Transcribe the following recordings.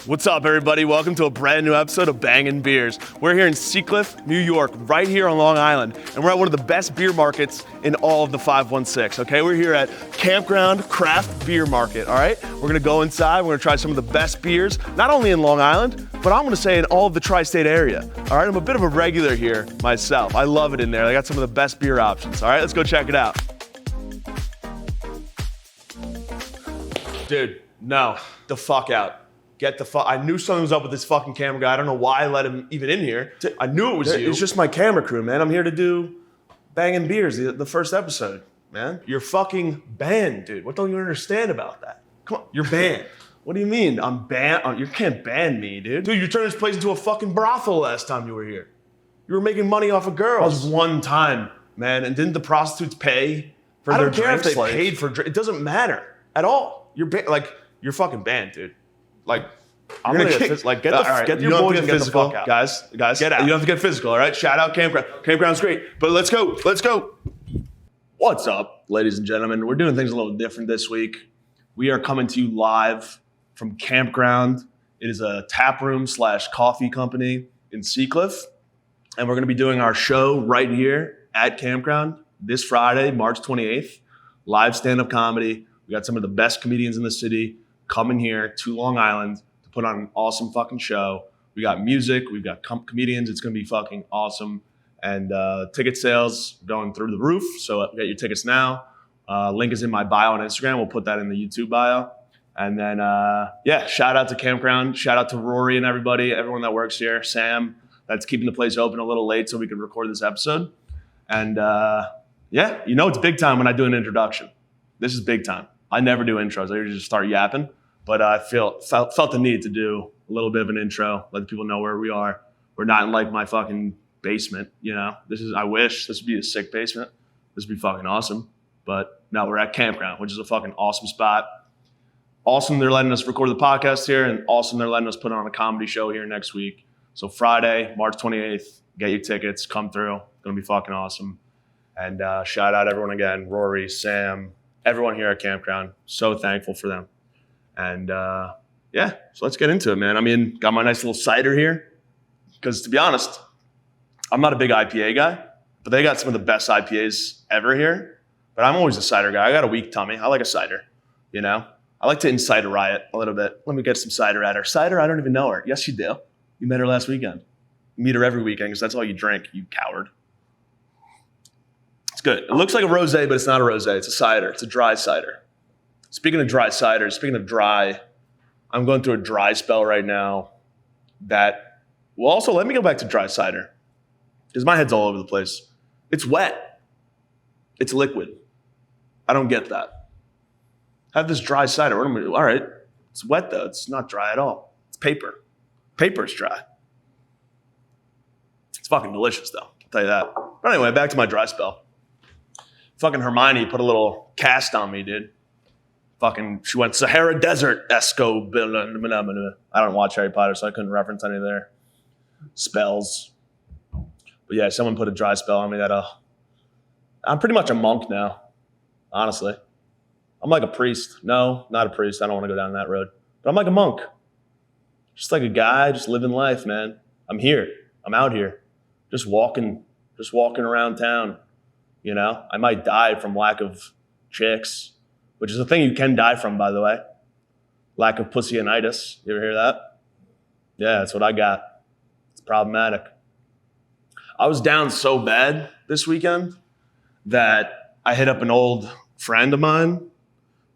What's up, everybody? Welcome to a brand new episode of Bangin' Beers. We're here in Seacliff, New York, right here on Long Island, and we're at one of the best beer markets in all of the 516, okay? We're here at Campground Craft Beer Market, all right? We're gonna go inside, we're gonna try some of the best beers, not only in Long Island, but I'm gonna say in all of the tri-state area, all right? I'm a bit of a regular here myself. I love it in there. They got some of the best beer options, all right? Let's go check it out. Dude, no, the fuck out. Get the fuck. I knew something was up with this fucking camera guy. I don't know why I let him even in here. I knew it was you. It's just my camera crew, man. I'm here to do Bangin' Beers, the first episode, man. You're fucking banned, dude. What don't you understand about that? Come on, you're banned. What do you mean? I'm banned? You can't ban me, dude. Dude, you turned this place into a fucking brothel last time you were here. You were making money off of girls. That was one time, man. And didn't the prostitutes pay for their drinks? I don't care if they paid for drinks. It doesn't matter at all. You're you're fucking banned, dude. Like, I'm gonna get your boys and get the fuck out. Guys, get out. You don't have to get physical, all right? Shout out Campground. Campground's great, but let's go. What's up, ladies and gentlemen? We're doing things a little different this week. We are coming to you live from Campground. It is a tap room / coffee company in Seacliff, and we're gonna be doing our show right here at Campground this Friday, March 28th. Live stand-up comedy. We got some of the best comedians in the city coming here to Long Island to put on an awesome fucking show. We got music, we've got comedians. It's gonna be fucking awesome. And ticket sales going through the roof. So get your tickets now. Link is in my bio on Instagram. We'll put that in the YouTube bio. And then, shout out to Campground. Shout out to Rory and everyone that works here. Sam, that's keeping the place open a little late so we can record this episode. And it's big time when I do an introduction. This is big time. I never do intros. I usually just start yapping, but I felt the need to do a little bit of an intro, let the people know where we are. We're not in like my fucking basement, you know. I wish this would be a sick basement. This would be fucking awesome. But no, we're at Campground, which is a fucking awesome spot. Awesome they're letting us record the podcast here, and awesome they're letting us put on a comedy show here next week. So Friday, March 28th, get your tickets, come through. It's gonna be fucking awesome. And shout out everyone again, Rory, Sam, everyone here at Campground. So thankful for them. And so let's get into it, man. I mean, got my nice little cider here. Because to be honest, I'm not a big IPA guy, but they got some of the best IPAs ever here. But I'm always a cider guy. I got a weak tummy. I like a cider, you know? I like to incite a riot a little bit. Let me get some cider at her. Cider, I don't even know her. Yes, you do. You met her last weekend. You meet her every weekend because that's all you drink, you coward. It's good. It looks like a rosé, but it's not a rosé. It's a cider. It's a dry cider. Speaking of dry cider, speaking of dry, I'm going through a dry spell right now also, let me go back to dry cider because my head's all over the place. It's wet. It's liquid. I don't get that. Have this dry cider. All right. It's wet, though. It's not dry at all. It's paper. Paper's dry. It's fucking delicious, though. I'll tell you that. But anyway, back to my dry spell. Fucking Hermione put a little cast on me, dude. She went Sahara Desert Esco. I don't watch Harry Potter, so I couldn't reference any of their spells. But yeah, someone put a dry spell on me I'm pretty much a monk now, honestly. I'm like a priest. No, not a priest. I don't want to go down that road. But I'm like a monk. Just like a guy, just living life, man. I'm here. I'm out here. Just walking around town. You know, I might die from lack of chicks, which is a thing you can die from, by the way. Lack of pussyitis. You ever hear that? Yeah, that's what I got. It's problematic. I was down so bad this weekend that I hit up an old friend of mine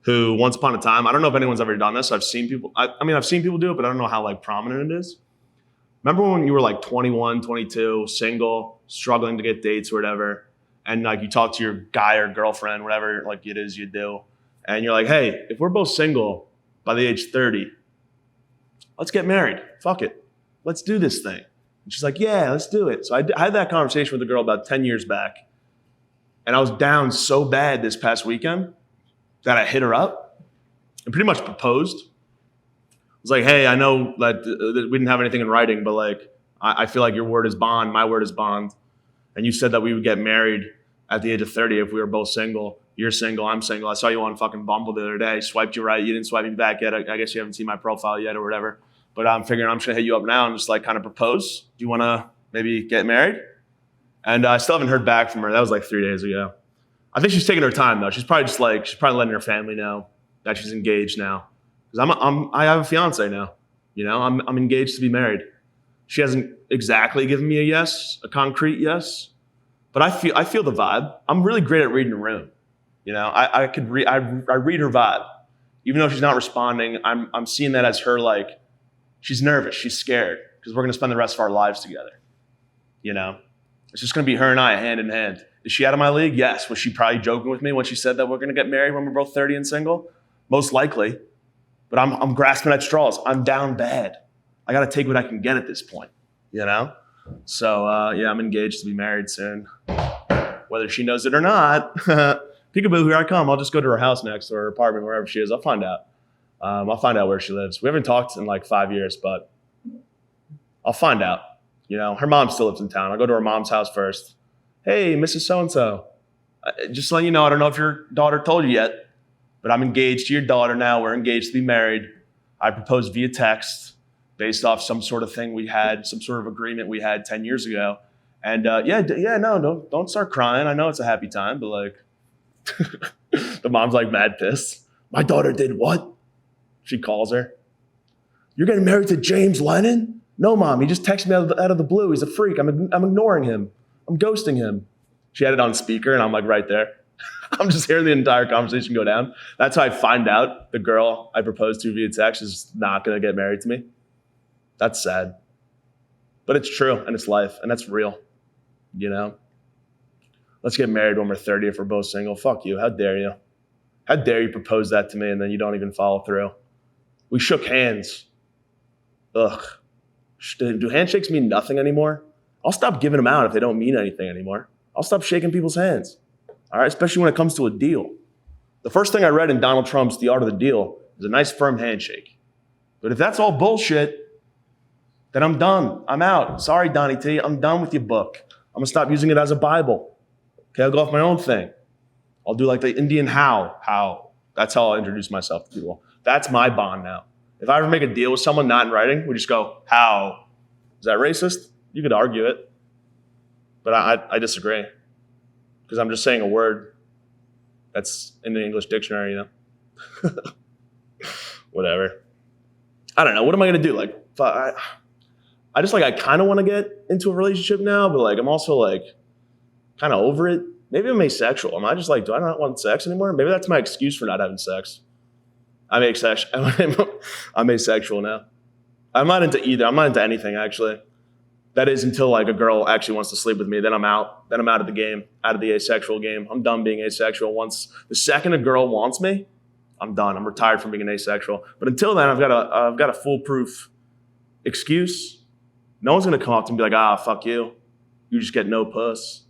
who once upon a time, I don't know if anyone's ever done this. I've seen people do it, but I don't know how like prominent it is. Remember when you were like 21, 22, single, struggling to get dates or whatever, and like you talk to your guy or girlfriend, whatever like it is you do, and you're like, hey, if we're both single by the age 30, let's get married. Fuck it. Let's do this thing. And she's like, yeah, let's do it. So I had that conversation with a girl about 10 years back, and I was down so bad this past weekend that I hit her up and pretty much proposed. I was like, hey, I know that we didn't have anything in writing, but like, I feel like your word is bond, my word is bond. And you said that we would get married at the age of 30 if we were both single. You're single, I'm single. I saw you on fucking Bumble the other day. Swiped you right. You didn't swipe me back yet. I guess you haven't seen my profile yet or whatever. But I'm figuring I'm just gonna hit you up now and just like kind of propose. Do you want to maybe get married? And I still haven't heard back from her. That was like 3 days ago. I think she's taking her time though. She's probably letting her family know that she's engaged now. Because I have a fiance now. You know, I'm engaged to be married. She hasn't exactly given me a yes, a concrete yes, but I feel the vibe. I'm really great at reading a room. You know, I read her vibe. Even though she's not responding, I'm seeing that as her like, she's nervous, she's scared, because we're gonna spend the rest of our lives together. You know? It's just gonna be her and I hand in hand. Is she out of my league? Yes. Was she probably joking with me when she said that we're gonna get married when we're both 30 and single? Most likely. But I'm grasping at straws. I'm down bad. I gotta take what I can get at this point, you know? So yeah, I'm engaged to be married soon. Whether she knows it or not, peekaboo, here I come. I'll just go to her house next, or her apartment, wherever she is. I'll find out. I'll find out where she lives. We haven't talked in like 5 years, but I'll find out. You know, her mom still lives in town. I'll go to her mom's house first. Hey, Mrs. So-and-so. Just letting you know, I don't know if your daughter told you yet, but I'm engaged to your daughter now. We're engaged to be married. I proposed via text based off some sort of thing we had, some sort of agreement we had 10 years ago. And don't start crying. I know it's a happy time, but like, the mom's like mad pissed. My daughter did what? She calls her. You're getting married to James Lennon? No, Mom, he just texted me out of the blue. He's a freak. I'm ignoring him. I'm ghosting him. She had it on speaker, and I'm like right there. I'm just hearing the entire conversation go down. That's how I find out the girl I proposed to via text is not going to get married to me. That's sad. But it's true, and it's life, and that's real. You know? Let's get married when we're 30 if we're both single. Fuck you. How dare you? How dare you propose that to me and then you don't even follow through? We shook hands. Ugh. Do handshakes mean nothing anymore? I'll stop giving them out if they don't mean anything anymore. I'll stop shaking people's hands. All right, especially when it comes to a deal. The first thing I read in Donald Trump's The Art of the Deal is a nice firm handshake. But if that's all bullshit, then I'm done. I'm out. Sorry, Donnie T. I'm done with your book. I'm going to stop using it as a Bible. Okay, I'll go off my own thing. I'll do like the Indian how. That's how I'll introduce myself to people. That's my bond now. If I ever make a deal with someone not in writing, we just go, how? Is that racist? You could argue it. But I disagree. Because I'm just saying a word that's in the English dictionary, you know? Whatever. I don't know. What am I going to do? Like, I kind of want to get into a relationship now, but like, I'm also like kind of over it. Maybe I'm asexual. Am I just like, do I not want sex anymore? Maybe that's my excuse for not having sex. I'm asexual now. I'm not into either. I'm not into anything, actually. That is until like a girl actually wants to sleep with me. Then I'm out. Then I'm out of the game, out of the asexual game. I'm done being asexual. Once the second a girl wants me, I'm done. I'm retired from being an asexual. But until then, I've got a foolproof excuse. No one's gonna come up to me and be like, fuck you. You just get no puss.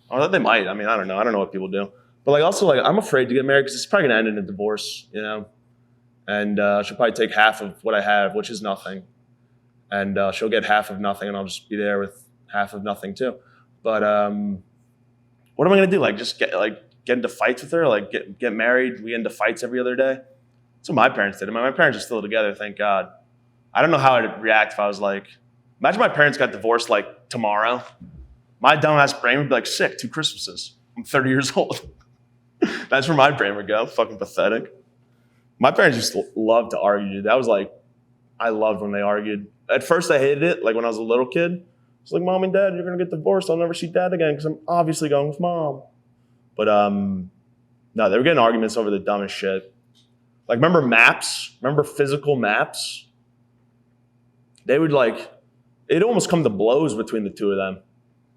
Or they might. I mean, I don't know. I don't know what people do. But like also like I'm afraid to get married because it's probably gonna end in a divorce, you know. And she'll probably take half of what I have, which is nothing. And she'll get half of nothing, and I'll just be there with half of nothing too. But what am I gonna do? Like just get into fights with her? Like get married? We get into fights every other day? That's what my parents did. My parents are still together, thank God. I don't know how I'd react if I was like, imagine my parents got divorced like tomorrow. My dumbass brain would be like, sick, 2 Christmases. I'm 30 years old. That's where my brain would go. Fucking pathetic. My parents just loved to argue. That was like, I loved when they argued. At first I hated it, like when I was a little kid. It's like, Mom and Dad, you're going to get divorced. I'll never see Dad again because I'm obviously going with Mom. But no, they were getting arguments over the dumbest shit. Like, remember maps? Remember physical maps? They would like, it'd almost come to blows between the two of them.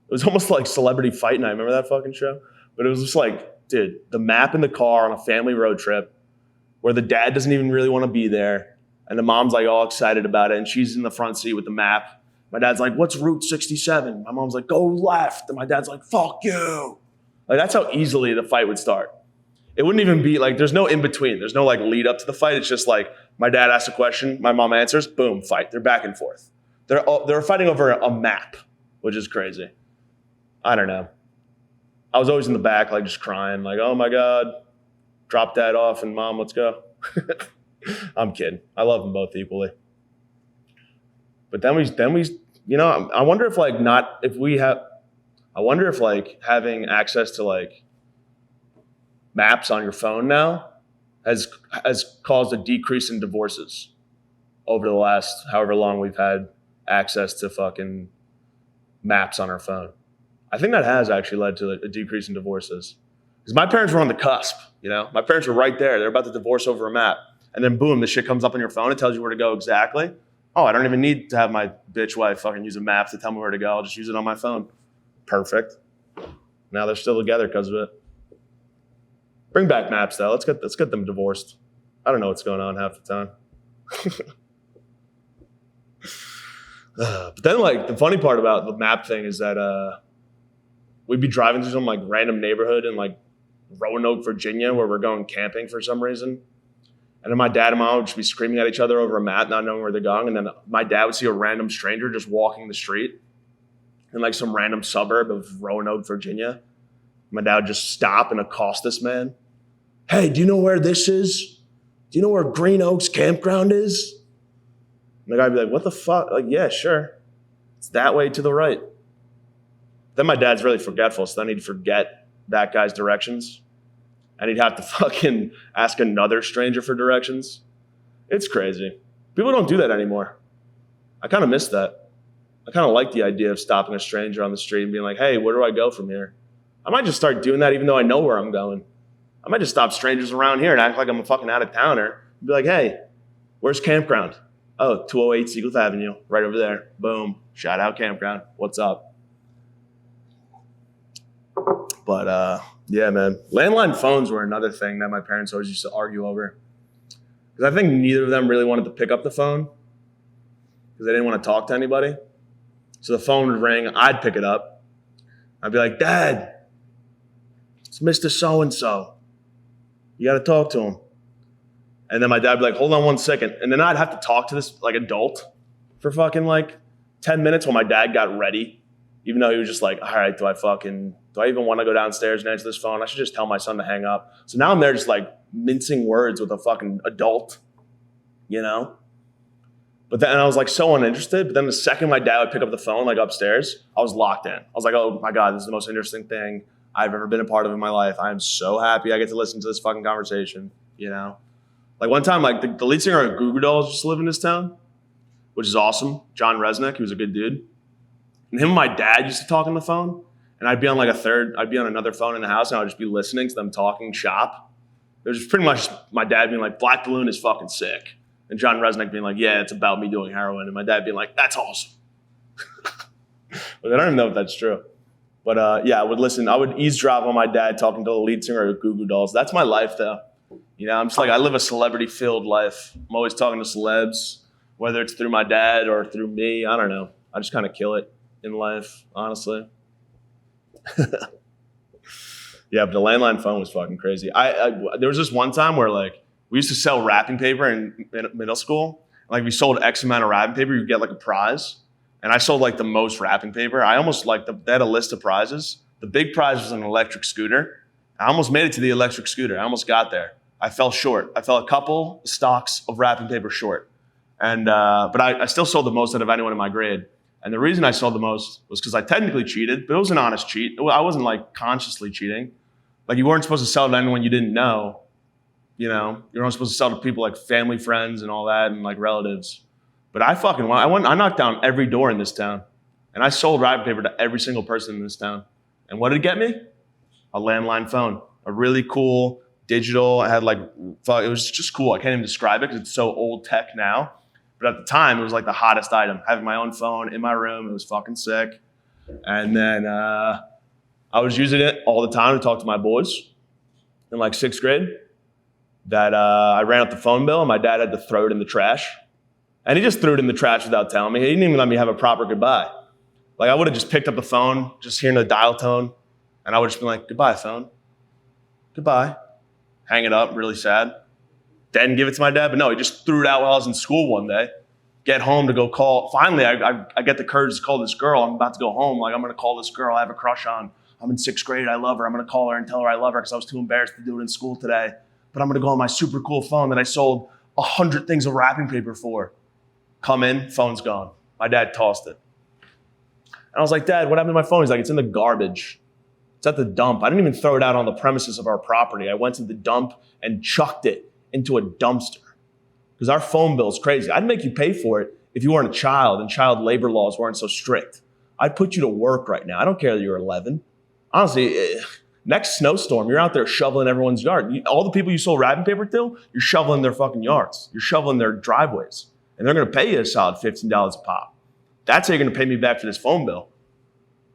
It was almost like Celebrity Fight Night. Remember that fucking show? But it was just like, dude, the map in the car on a family road trip where the dad doesn't even really want to be there. And the mom's like all excited about it. And she's in the front seat with the map. My dad's like, what's Route 67? My mom's like, go left. And my dad's like, fuck you. Like, that's how easily the fight would start. It wouldn't even be like, there's no in between. There's no like lead up to the fight. It's just like, my dad asks a question, my mom answers, boom, fight. They're back and forth. They're fighting over a map, which is crazy. I don't know. I was always in the back, like just crying, like, oh my God, drop Dad off and Mom, let's go. I'm kidding. I love them both equally. But then we, you know, I wonder if like I wonder if like having access to like maps on your phone now has caused a decrease in divorces over the last however long we've had access to fucking maps on our phone. I think that has actually led to a decrease in divorces. Because my parents were on the cusp, you know? My parents were right there. They're about to divorce over a map. And then boom, the shit comes up on your phone. It tells you where to go exactly. Oh, I don't even need to have my bitch wife fucking use a map to tell me where to go. I'll just use it on my phone. Perfect. Now they're still together because of it. Bring back maps though. Let's get them divorced. I don't know what's going on half the time. But then like the funny part about the map thing is that we'd be driving through some like random neighborhood in like Roanoke, Virginia, where we're going camping for some reason. And then my dad and mom would just be screaming at each other over a map, not knowing where they're going. And then my dad would see a random stranger just walking the street in like some random suburb of Roanoke, Virginia. My dad would just stop and accost this man. Hey, do you know where this is? Do you know where Green Oaks Campground is? And the guy would be like, what the fuck? Like, yeah, sure. It's that way to the right. Then my dad's really forgetful, so then he'd forget that guy's directions. And he'd have to fucking ask another stranger for directions. It's crazy. People don't do that anymore. I kind of miss that. I kind of like the idea of stopping a stranger on the street and being like, hey, where do I go from here? I might just start doing that even though I know where I'm going. I might just stop strangers around here and act like I'm a fucking out-of-towner. Be like, hey, where's Campground? Oh, 208 Seagull Avenue, right over there. Boom. Shout out Campground. What's up? But yeah, man. Landline phones were another thing that my parents always used to argue over. Because I think neither of them really wanted to pick up the phone because they didn't want to talk to anybody. So the phone would ring. I'd pick it up. I'd be like, Dad, it's Mr. So-and-so. You got to talk to him. And then my dad would be like, hold on 1 second. And then I'd have to talk to this like adult for fucking like 10 minutes while my dad got ready. Even though he was just like, all right, do I even want to go downstairs and answer this phone? I should just tell my son to hang up. So now I'm there just like mincing words with a fucking adult, you know? But then I was like so uninterested. But then the second my dad would pick up the phone, like upstairs, I was locked in. I was like, oh my God, this is the most interesting thing I've ever been a part of in my life. I am so happy I get to listen to this fucking conversation, you know? Like one time, like the lead singer of Goo Goo Dolls used to live in this town, which is awesome. John Resnick, he was a good dude. And him and my dad used to talk on the phone. And I'd be on another phone in the house and I would just be listening to them talking shop. It was pretty much my dad being like, Black Balloon is fucking sick. And John Resnick being like, yeah, it's about me doing heroin. And my dad being like, that's awesome. But I don't even know if that's true. But yeah, I would eavesdrop on my dad talking to the lead singer of Goo Goo Dolls. That's my life though. You know, I'm just like, I live a celebrity-filled life. I'm always talking to celebs, whether it's through my dad or through me. I don't know. I just kind of kill it in life, honestly. Yeah, but the landline phone was fucking crazy. There was this one time where like we used to sell wrapping paper in middle school. Like we sold X amount of wrapping paper, you'd get like a prize. And I sold like the most wrapping paper. I almost like they had a list of prizes. The big prize was an electric scooter. I almost made it to the electric scooter. I almost got there. I fell short. I fell a couple stocks of wrapping paper short. And but I still sold the most out of anyone in my grade. And the reason I sold the most was because I technically cheated, but it was an honest cheat. I wasn't like consciously cheating. Like you weren't supposed to sell to anyone you didn't know. You know, you're not supposed to sell to people like family, friends, and all that, and like relatives. But I knocked down every door in this town, and I sold wrapping paper to every single person in this town. And what did it get me? A landline phone, a really cool digital. I had like, it was just cool. I can't even describe it because it's so old tech now. But at the time, it was like the hottest item. Having my own phone in my room, it was fucking sick. And then I was using it all the time to talk to my boys in like 6th grade. That I ran up the phone bill and my dad had to throw it in the trash. And he just threw it in the trash without telling me. He didn't even let me have a proper goodbye. Like I would have just picked up the phone, just hearing the dial tone, and I would just be like, goodbye, phone. Goodbye. Hang it up, really sad. Didn't give it to my dad, but no, he just threw it out while I was in school one day. Get home to go call. Finally, I get the courage to call this girl. I'm about to go home. Like, I'm going to call this girl I have a crush on. I'm in 6th grade. I love her. I'm going to call her and tell her I love her because I was too embarrassed to do it in school today. But I'm going to go on my super cool phone that I sold 100 things of wrapping paper for. Come in, phone's gone. My dad tossed it. And I was like, Dad, what happened to my phone? He's like, it's in the garbage. It's at the dump. I didn't even throw it out on the premises of our property. I went to the dump and chucked it into a dumpster. Because our phone bill is crazy. I'd make you pay for it if you weren't a child and child labor laws weren't so strict. I'd put you to work right now. I don't care that you're 11. Honestly, next snowstorm, you're out there shoveling everyone's yard. All the people you sold wrapping paper to, you're shoveling their fucking yards. You're shoveling their driveways. And they're going to pay you a solid $15 a pop. That's how you're going to pay me back for this phone bill.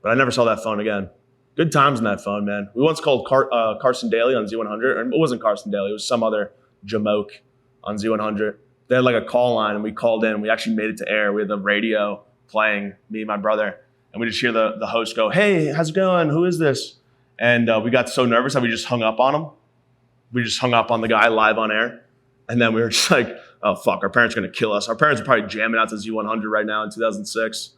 But I never saw that phone again. Good times in that phone, man. We once called Carson Daly on Z100. And it wasn't Carson Daly. It was some other jamoke on Z100. They had like a call line, and we called in. We actually made it to air. We had the radio playing, me and my brother. And we just hear the host go, hey, how's it going? Who is this? And we got so nervous that we just hung up on him. We just hung up on the guy live on air. And then we were just like, oh, fuck, our parents are going to kill us. Our parents are probably jamming out to Z100 right now in 2006.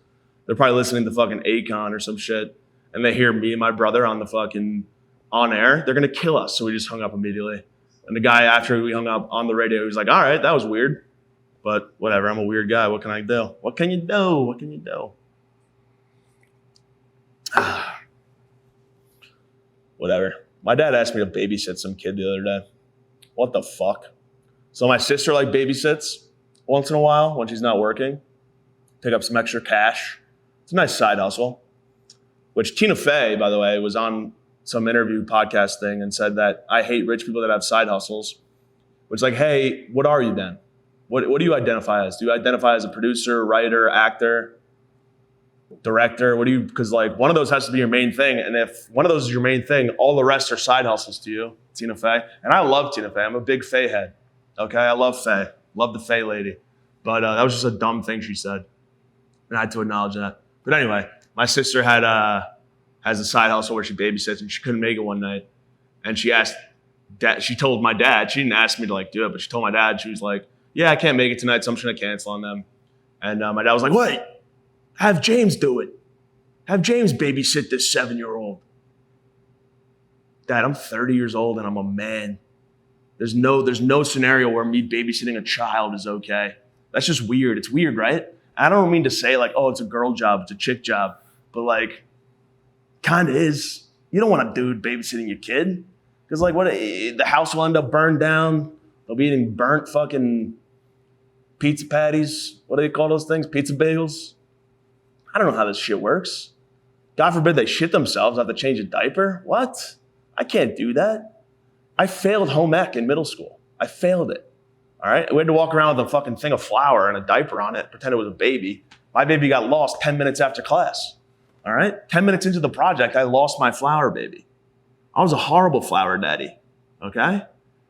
They're probably listening to fucking Akon or some shit. And they hear me and my brother on the fucking on air. They're going to kill us. So we just hung up immediately. And the guy, after we hung up on the radio, he was like, all right, that was weird. But whatever, I'm a weird guy. What can I do? What can you do? What can you do? Whatever. My dad asked me to babysit some kid the other day. What the fuck? So my sister like babysits once in a while when she's not working. Pick up some extra cash. It's a nice side hustle. Which Tina Fey, by the way, was on some interview podcast thing and said that I hate rich people that have side hustles. Which is like, hey, what are you then? What do you identify as? Do you identify as a producer, writer, actor, director? What do you, because like one of those has to be your main thing. And if one of those is your main thing, all the rest are side hustles to you, Tina Fey. And I love Tina Fey. I'm a big Fey head. Okay, I love Fey. Love the Fey lady. But that was just a dumb thing she said. And I had to acknowledge that. But anyway, my sister has a side hustle where she babysits, and she couldn't make it one night. And she asked, she told my dad, she didn't ask me to like do it, but she told my dad, she was like, yeah, I can't make it tonight, so I'm just going to cancel on them. And my dad was like, wait, have James do it. Have James babysit this 7-year-old. Dad, I'm 30 years old and I'm a man. There's no scenario where me babysitting a child is okay. That's just weird. It's weird, right? I don't mean to say like, oh, it's a girl job, it's a chick job, but like, kind of is. You don't want a dude babysitting your kid because like, what? The house will end up burned down. They'll be eating burnt fucking pizza patties. What do they call those things? Pizza bagels. I don't know how this shit works. God forbid they shit themselves, have to change a diaper. What? I can't do that. I failed home ec in middle school. I failed it. All right. We had to walk around with a fucking thing of flour and a diaper on it, pretend it was a baby. My baby got lost 10 minutes after class. All right. 10 minutes into the project, I lost my flower baby. I was a horrible flower daddy. Okay.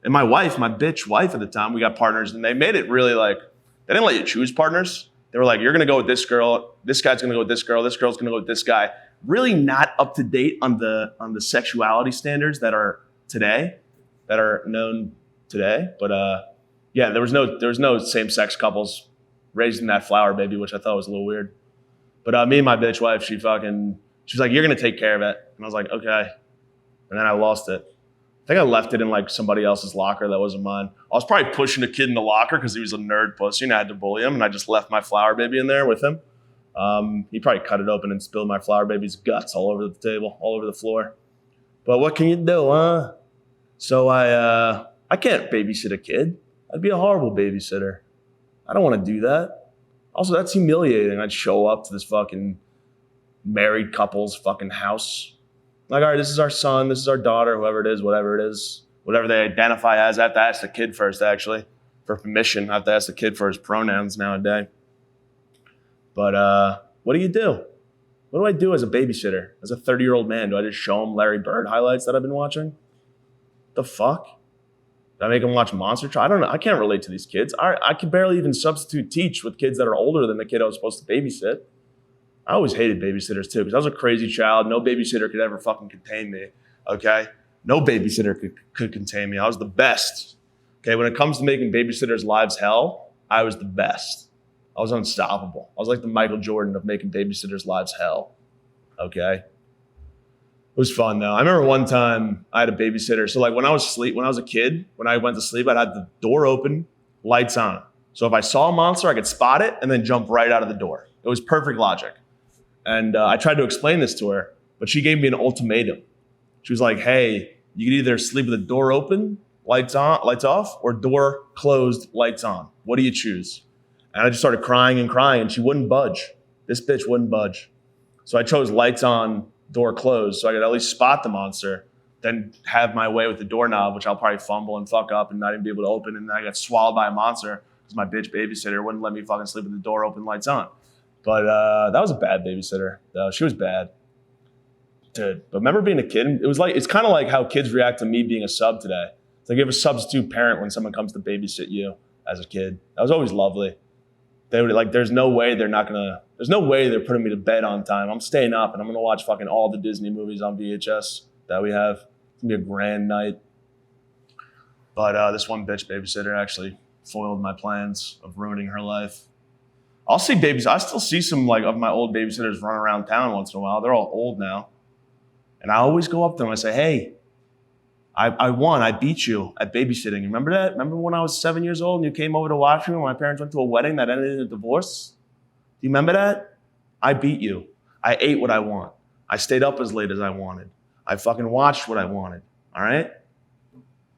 And my wife, my bitch wife at the time, we got partners, and they made it really like, they didn't let you choose partners. They were like, you're going to go with this girl. This guy's going to go with this girl. This girl's going to go with this guy. Really not up to date on the sexuality standards that are today, that are known today. But yeah, there was no same-sex couples raising that flower baby, which I thought was a little weird. But me and my bitch wife, she was like, you're going to take care of it. And I was like, okay. And then I lost it. I think I left it in like somebody else's locker that wasn't mine. I was probably pushing a kid in the locker because he was a nerd pussy and I had to bully him. And I just left my flower baby in there with him. He probably cut it open and spilled my flower baby's guts all over the table, all over the floor. But what can you do, huh? So I can't babysit a kid. I'd be a horrible babysitter. I don't want to do that. Also, that's humiliating. I'd show up to this fucking married couple's fucking house. Like, all right, this is our son, this is our daughter, whatever it is, whatever they identify as. I have to ask the kid first, actually, for permission. I have to ask the kid for his pronouns nowadays. But what do you do? What do I do as a babysitter? As a 30-year-old man, do I just show him Larry Bird highlights that I've been watching? The fuck? Do I make him watch Monster Truck? I don't know. I can't relate to these kids. I can barely even substitute teach with kids that are older than the kid I was supposed to babysit. I always hated babysitters too because I was a crazy child. No babysitter could ever fucking contain me, okay? No babysitter could contain me. I was the best, okay? When it comes to making babysitters' lives hell, I was the best. I was unstoppable. I was like the Michael Jordan of making babysitters' lives hell, okay? It was fun though. I remember one time I had a babysitter. So like when I was a kid, when I went to sleep, I'd have the door open, lights on. So if I saw a monster, I could spot it and then jump right out of the door. It was perfect logic. And I tried to explain this to her, but she gave me an ultimatum. She was like, hey, you can either sleep with the door open, lights off, or door closed, lights on. What do you choose? And I just started crying and crying, and she wouldn't budge. This bitch wouldn't budge. So I chose lights on, door closed, so I could at least spot the monster, then have my way with the doorknob, which I'll probably fumble and fuck up and not even be able to open, and then I got swallowed by a monster because my bitch babysitter wouldn't let me fucking sleep with the door open, lights on. But that was a bad babysitter. She was bad. Dude, but remember being a kid? It's kind of like how kids react to me being a sub today. It's like you have a substitute parent when someone comes to babysit you as a kid. That was always lovely. They would there's no way they're putting me to bed on time. I'm staying up and I'm gonna watch fucking all the Disney movies on VHS that we have. It's gonna be a grand night. But this one bitch babysitter actually foiled my plans of ruining her life. I still see some of my old babysitters run around town once in a while. They're all old now. And I always go up to them and I say, hey, I won. I beat you at babysitting. Remember that? Remember when I was 7 years old and you came over to watch me when my parents went to a wedding that ended in a divorce? Do you remember that? I beat you. I ate what I want. I stayed up as late as I wanted. I fucking watched what I wanted. All right?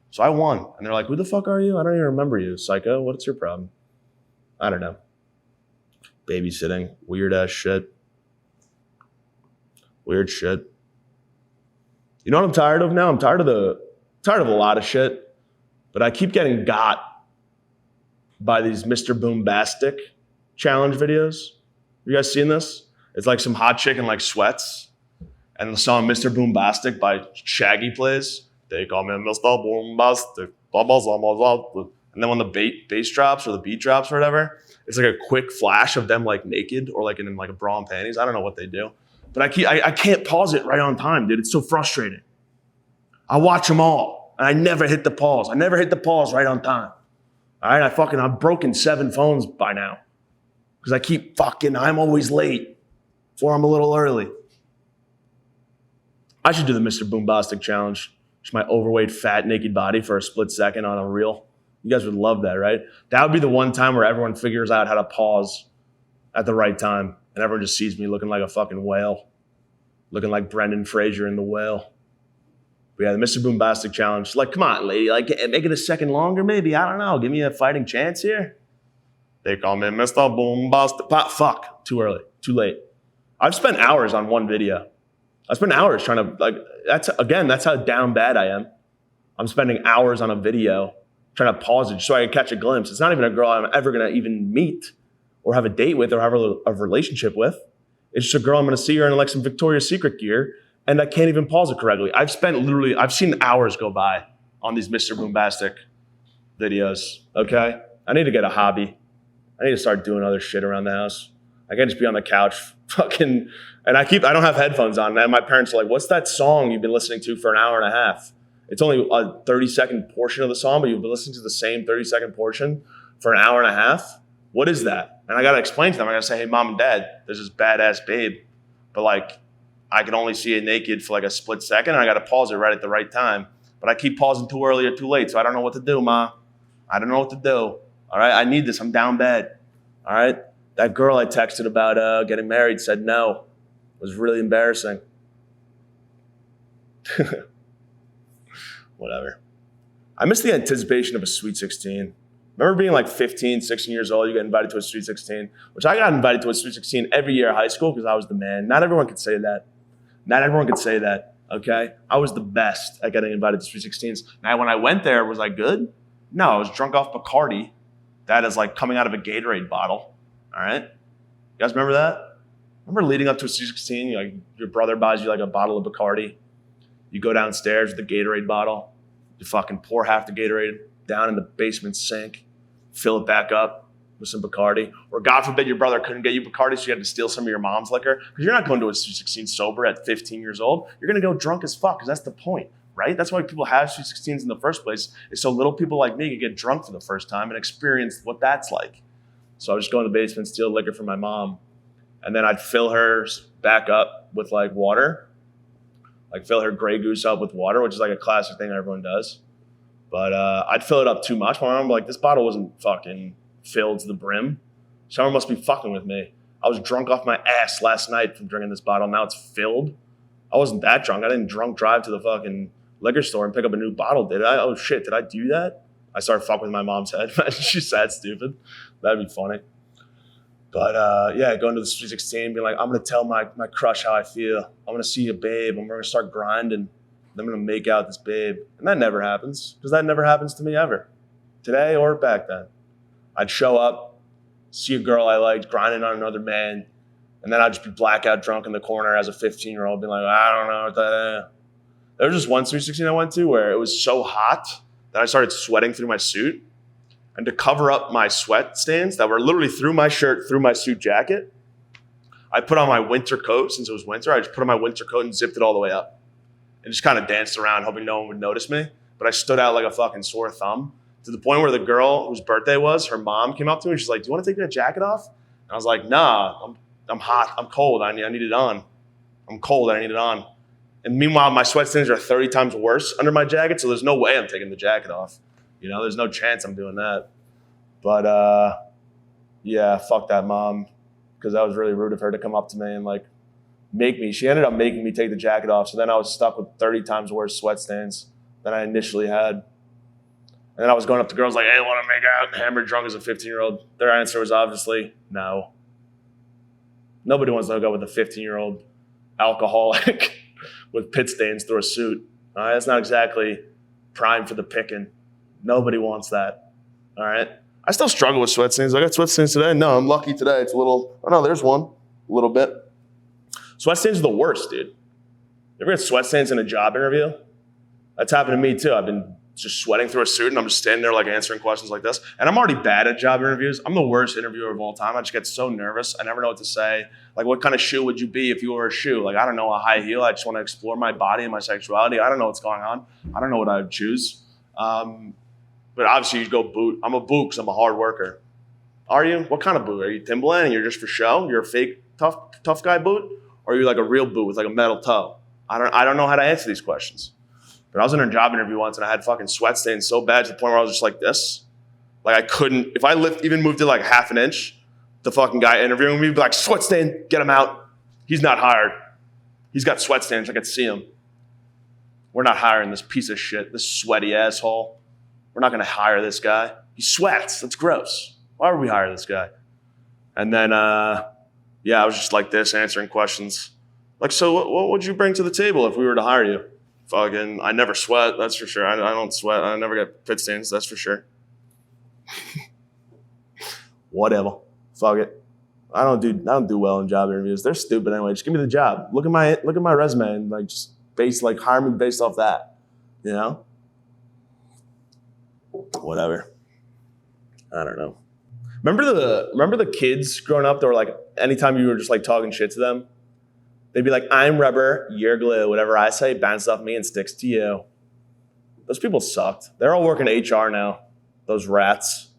So I won. And they're like, who the fuck are you? I don't even remember you, psycho. What's your problem? I don't know. Babysitting. Weird ass shit. Weird shit. You know what I'm tired of now? I'm tired of a lot of shit, but I keep getting got by these Mr. Boombastic challenge videos. You guys seen this? It's like some hot chick in sweats, and the song Mr. Boombastic by Shaggy plays. They call me Mr. Boombastic. And then when the bass drops or the beat drops or whatever, it's like a quick flash of them naked or in a bra and panties. I don't know what they do. But I can't pause it right on time, dude. It's so frustrating. I watch them all, and I never hit the pause. I never hit the pause right on time. All right, I've broken 7 phones by now because I'm always late or I'm a little early. I should do the Mr. Boombastic challenge. Just my overweight, fat, naked body for a split second on a reel. You guys would love that, right? That would be the one time where everyone figures out how to pause at the right time. And everyone just sees me looking like a fucking whale. Looking like Brendan Fraser in The Whale. But yeah, the Mr. Boombastic challenge. Come on, lady. Make it a second longer, maybe. I don't know. Give me a fighting chance here. They call me Mr. Boombastic. Fuck. Too early. Too late. I've spent hours on one video. I spent hours trying to, that's how down bad I am. I'm spending hours on a video trying to pause it so I can catch a glimpse. It's not even a girl I'm ever going to even meet or have a date with or have a relationship with. It's just a girl I'm going to see her in some Victoria's Secret gear, and I can't even pause it correctly. I've seen hours go by on these Mr. Boombastic videos, okay? I need to get a hobby. I need to start doing other shit around the house. I can't just be on the couch fucking, and I don't have headphones on, and my parents are like, what's that song you've been listening to for an hour and a half? It's only a 30-second portion of the song, but you've been listening to the same 30-second portion for an hour and a half? What is that? And I got to explain to them. I got to say, hey, mom and dad, there's this badass babe. But I can only see it naked for a split second. And I got to pause it right at the right time. But I keep pausing too early or too late. So I don't know what to do, ma. I don't know what to do. All right. I need this. I'm down bad. All right. That girl I texted about getting married said no. It was really embarrassing. Whatever. I miss the anticipation of a Sweet 16. Remember being 15, 16 years old, you get invited to a Sweet 16, which I got invited to a Sweet 16 every year of high school because I was the man. Not everyone could say that. Not everyone could say that, okay? I was the best at getting invited to Sweet 16s. Now, when I went there, was I good? No, I was drunk off Bacardi. That is coming out of a Gatorade bottle, all right? You guys remember that? Remember leading up to a Sweet 16, your brother buys you a bottle of Bacardi. You go downstairs with the Gatorade bottle. You fucking pour half the Gatorade down in the basement sink. Fill it back up with some Bacardi. Or God forbid your brother couldn't get you Bacardi, so you had to steal some of your mom's liquor. Because you're not going to a Sweet 16 sober at 15 years old. You're going to go drunk as fuck, because that's the point, right? That's why people have Sweet 16s in the first place, is so little people like me can get drunk for the first time and experience what that's like. So I would just go in the basement, steal liquor from my mom, and then I'd fill hers back up with water. Fill her Grey Goose up with water, which is a classic thing everyone does. But I'd fill it up too much. My mom would be like, this bottle wasn't fucking filled to the brim. Someone must be fucking with me. I was drunk off my ass last night from drinking this bottle. Now it's filled. I wasn't that drunk. I didn't drunk drive to the fucking liquor store and pick up a new bottle, did I? Oh shit, did I do that? I started fucking with my mom's head. She's sad stupid. That'd be funny. But yeah, going to the Sweet 16, being like, I'm going to tell my crush how I feel. I'm going to see a babe. I'm going to start grinding. I'm going to make out this babe. And that never happens, because that never happens to me ever. Today or back then. I'd show up, see a girl I liked, grinding on another man, and then I'd just be blackout drunk in the corner as a 15-year-old, being like, I don't know what that is. There was just one Sweet 16 I went to where it was so hot that I started sweating through my suit. And to cover up my sweat stains that were literally through my shirt, through my suit jacket, I put on my winter coat. Since it was winter, I just put on my winter coat and zipped it all the way up. And just kind of danced around, hoping no one would notice me. But I stood out like a fucking sore thumb, to the point where the girl whose birthday was, her mom came up to me and she's like, do you want to take that jacket off? And I was like, nah, I'm hot. I'm cold. I need it on. I'm cold. I need it on. And meanwhile, my sweat stains are 30 times worse under my jacket, so there's no way I'm taking the jacket off. You know, there's no chance I'm doing that. But yeah, fuck that mom, because that was really rude of her to come up to me and like make me. She ended up making me take the jacket off, so then I was stuck with 30 times worse sweat stains than I initially had. And then I was going up to girls like, hey, want to make out? Hammered drunk as a 15-year-old. Their answer was obviously no. Nobody wants to hook up with a 15-year-old alcoholic with pit stains through a suit. All right, that's not exactly prime for the picking. Nobody wants that. All right. I still struggle with sweat stains. I got sweat stains today. No, I'm lucky today. It's a little, oh no, there's one. A little bit. Sweat stains are the worst, dude. You ever get sweat stains in a job interview? That's happened to me too. I've been just sweating through a suit and I'm just standing there like answering questions like this. And I'm already bad at job interviews. I'm the worst interviewer of all time. I just get so nervous. I never know what to say. Like, what kind of shoe would you be if you were a shoe? Like, I don't know, a high heel. I just want to explore my body and my sexuality. I don't know what's going on. I don't know what I would choose. But obviously you'd go boot. I'm a boot because I'm a hard worker. Are you? What kind of boot? Are you Timberland and you're just for show? You're a fake tough guy boot? Or are you like a real boot with like a metal toe? I don't know how to answer these questions. But I was in a job interview once and I had fucking sweat stains so bad to the point where I was just like this. Like, I couldn't, if I even moved it like half an inch, the fucking guy interviewing me would be like, sweat stain, get him out. He's not hired. He's got sweat stains. I could see him. We're not hiring this piece of shit, this sweaty asshole. We're not going to hire this guy. He sweats. That's gross. Why would we hire this guy? And then, yeah, I was just like this, answering questions. Like, so what would you bring to the table if we were to hire you? Fucking, I never sweat, that's for sure. I don't sweat. I never get pit stains, that's for sure. Whatever. Fuck it. I don't do well in job interviews. They're stupid anyway. Just give me the job. Look at my resume and like just hire me based off that. You know? Whatever. I don't know. Remember the kids growing up that were like, anytime you were just like talking shit to them, they'd be like, I'm rubber, you're glue. Whatever I say bounces off me and sticks to you. Those people sucked. They're all working HR now. Those rats.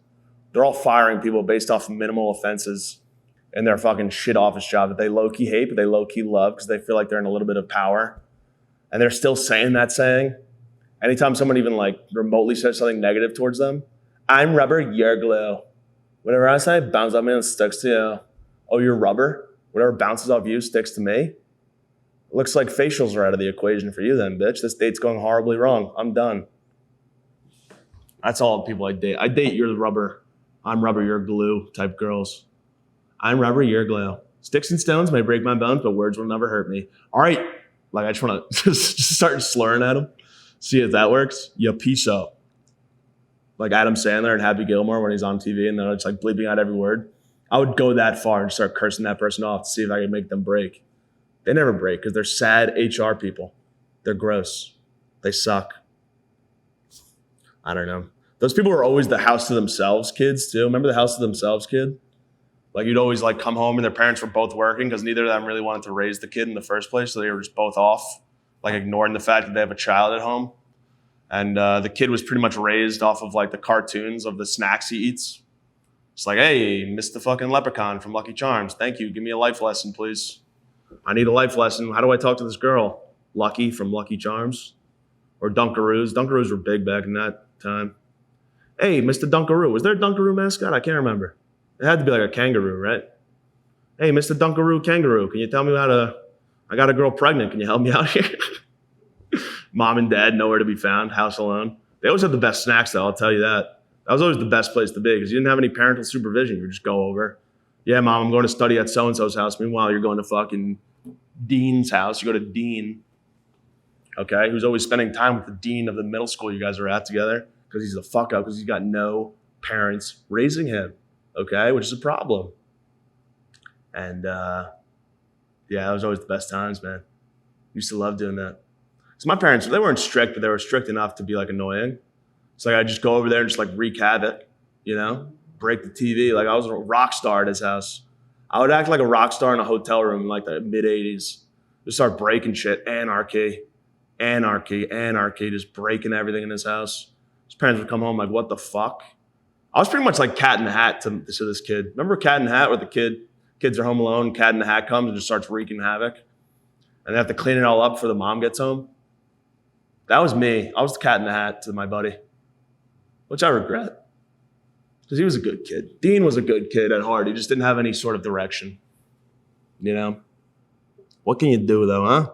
They're all firing people based off minimal offenses in their fucking shit office job that they low-key hate, but they low-key love because they feel like they're in a little bit of power. And they're still saying that saying. Anytime someone even like remotely says something negative towards them, I'm rubber, you're glue. Whatever I say bounces off me and sticks to you. Oh, you're rubber? Whatever bounces off you sticks to me? Looks like facials are out of the equation for you then, bitch. This date's going horribly wrong. I'm done. That's all the people I date. I date you're the rubber. I'm rubber, you're glue type girls. I'm rubber, you're glue. Sticks and stones may break my bones, but words will never hurt me. All right. Like, I just want to just start slurring at them. See if that works. You piece of. Like Adam Sandler and Happy Gilmore when he's on TV and they're just like bleeping out every word. I would go that far and start cursing that person off to see if I could make them break. They never break because they're sad HR people. They're gross. They suck. I don't know. Those people were always the house to themselves kids too. Remember the house to themselves kid? Like, you'd always like come home and their parents were both working because neither of them really wanted to raise the kid in the first place. So they were just both off, like ignoring the fact that they have a child at home. And the kid was pretty much raised off of like the cartoons of the snacks he eats. It's like, hey, Mr. fucking Leprechaun from Lucky Charms. Thank you. Give me a life lesson, please. I need a life lesson. How do I talk to this girl? Lucky from Lucky Charms. Or Dunkaroos. Dunkaroos were big back in that time. Hey, Mr. Dunkaroo. Was there a Dunkaroo mascot? I can't remember. It had to be like a kangaroo, right? Hey, Mr. Dunkaroo Kangaroo, can you tell me I got a girl pregnant. Can you help me out here? Mom and dad, nowhere to be found, house alone. They always had the best snacks, though, I'll tell you that. That was always the best place to be because you didn't have any parental supervision. You would just go over. Yeah, Mom, I'm going to study at so-and-so's house. Meanwhile, you're going to fucking Dean's house. You go to Dean, okay, who's always spending time with the dean of the middle school you guys are at together because he's the fuck up because he's got no parents raising him, okay, which is a problem. And, yeah, it was always the best times, man. Used to love doing that. So my parents, they weren't strict, but they were strict enough to be like annoying. It's like I'd just go over there and just like wreak havoc, you know, break the TV. Like I was a rock star at his house. I would act like a rock star in a hotel room in like the mid 80s. Just start breaking shit. Anarchy, just breaking everything in his house. His parents would come home like, what the fuck? I was pretty much like Cat in the Hat to this kid. Remember Cat in the Hat where the kids are home alone, Cat in the Hat comes and just starts wreaking havoc? And they have to clean it all up before the mom gets home? That was me. I was the Cat in the Hat to my buddy, which I regret because he was a good kid. Dean was a good kid at heart. He just didn't have any sort of direction, you know? What can you do, though, huh?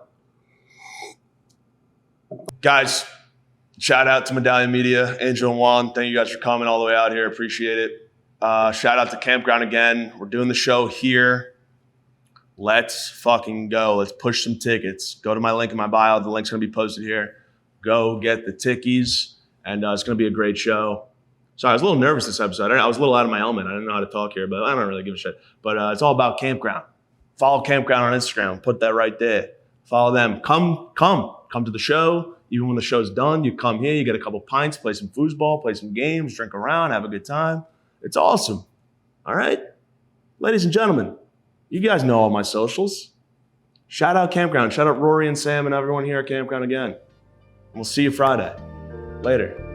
Guys, shout out to Medallion Media, Angel and Juan. Thank you guys for coming all the way out here. Appreciate it. Shout out to Campground again. We're doing the show here. Let's fucking go. Let's push some tickets. Go to my link in my bio. The link's going to be posted here. Go get the tickies, and it's going to be a great show. Sorry, I was a little nervous this episode. I was a little out of my element. I didn't know how to talk here, but I don't really give a shit. But it's all about Campground. Follow Campground on Instagram. Put that right there. Follow them. Come to the show. Even when the show's done, you come here, you get a couple pints, play some foosball, play some games, drink around, have a good time. It's awesome. All right? Ladies and gentlemen, you guys know all my socials. Shout out Campground. Shout out Rory and Sam and everyone here at Campground again. We'll see you Friday. Later.